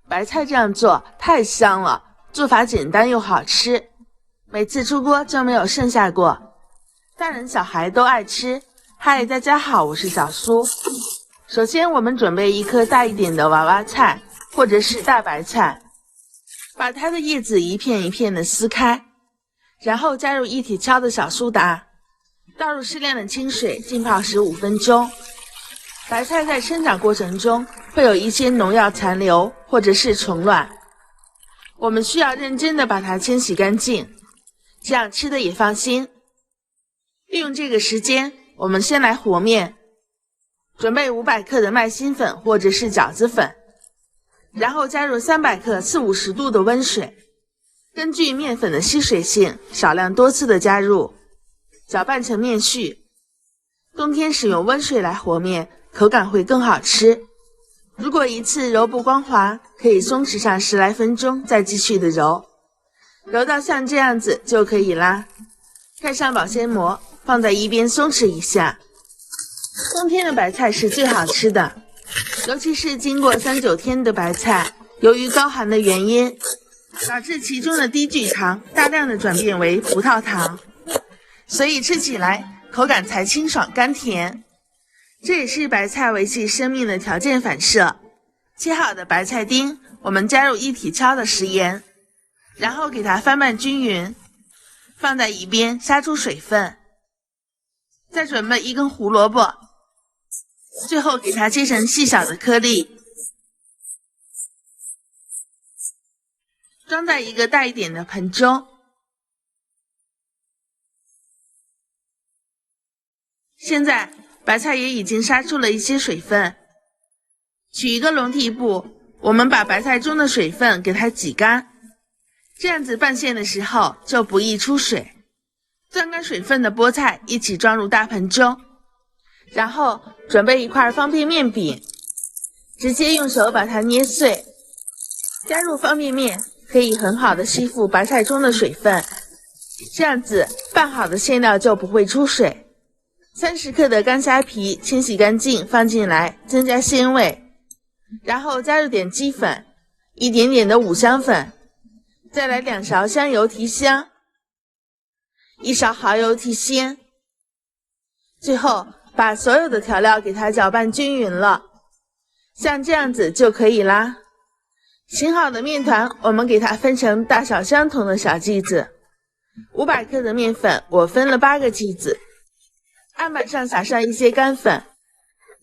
白菜这样做太香了，做法简单又好吃，每次出锅就没有剩下过，大人小孩都爱吃。嗨，大家好，我是小苏。首先我们准备一颗大一点的娃娃菜或者是大白菜，把它的叶子一片一片的撕开，然后加入一体敲的小苏打，倒入适量的清水浸泡15分钟。白菜在生长过程中会有一些农药残留或者是虫卵，我们需要认真的把它清洗干净，这样吃的也放心。利用这个时间，我们先来和面，准备500克的麦芯粉或者是饺子粉，然后加入300克40-50度的温水，根据面粉的吸水性，少量多次的加入，搅拌成面絮。冬天使用温水来和面，口感会更好吃。如果一次揉不光滑，可以松弛上10来分钟，再继续的揉，揉到像这样子就可以啦。盖上保鲜膜，放在一边松弛一下。冬天的白菜是最好吃的，尤其是经过3-9天的白菜，由于高寒的原因，导致其中的低聚糖大量的转变为葡萄糖，所以吃起来口感才清爽甘甜。这也是白菜维系生命的条件反射。切好的白菜丁，我们加入一体敲的食盐，然后给它翻拌均匀，放在一边杀出水分。再准备一根胡萝卜，最后给它切成细小的颗粒，装在一个大一点的盆中。现在白菜也已经杀出了一些水分，取一个笼屉布，我们把白菜中的水分给它挤干，这样子拌馅的时候就不易出水。攥干水分的菠菜一起装入大盆中，然后准备一块方便面饼，直接用手把它捏碎，加入方便面可以很好的吸附白菜中的水分，这样子拌好的馅料就不会出水。30克的干虾皮清洗干净放进来，增加鲜味，然后加入点鸡粉，一点点的五香粉，再来2勺香油提香，1勺蚝油提鲜，最后把所有的调料给它搅拌均匀了，像这样子就可以啦。醒好的面团我们给它分成大小相同的小剂子，500克的面粉我分了8个剂子，案板上撒上一些干粉，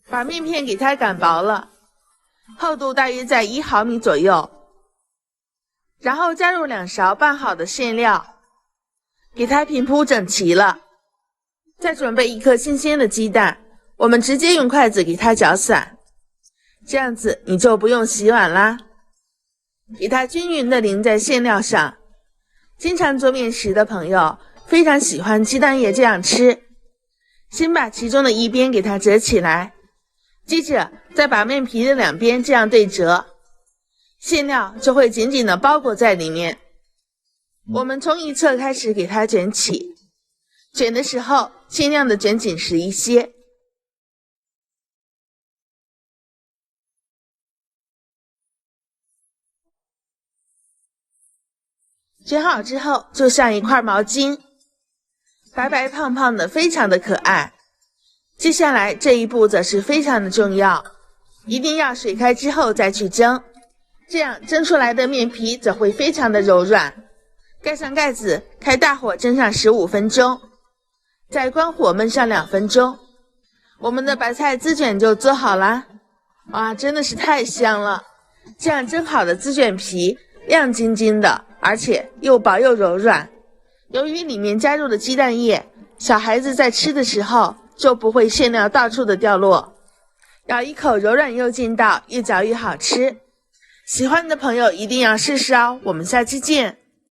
把面片给它擀薄了，厚度大约在1毫米左右，然后加入2勺拌好的馅料，给它平铺整齐了。再准备1颗新鲜的鸡蛋，我们直接用筷子给它搅散，这样子你就不用洗碗啦。给它均匀的淋在馅料上。经常做面食的朋友非常喜欢鸡蛋液这样吃，先把其中的一边给它折起来，接着再把面皮的2边这样对折，馅料就会紧紧的包裹在里面。我们从一侧开始给它卷起，卷的时候尽量的卷紧实一些。卷好之后就像一块毛巾，白白胖胖的，非常的可爱。接下来这一步则是非常的重要，一定要水开之后再去蒸，这样蒸出来的面皮则会非常的柔软。盖上盖子，开大火蒸上15分钟，再关火焖上2分钟，我们的白菜滋卷就做好啦。哇，真的是太香了！这样蒸好的滋卷皮亮晶晶的，而且又薄又柔软。由于里面加入了鸡蛋液，小孩子在吃的时候就不会馅料到处的掉落，咬一口柔软又劲道，越嚼越好吃。喜欢的朋友一定要试试哦，我们下期见。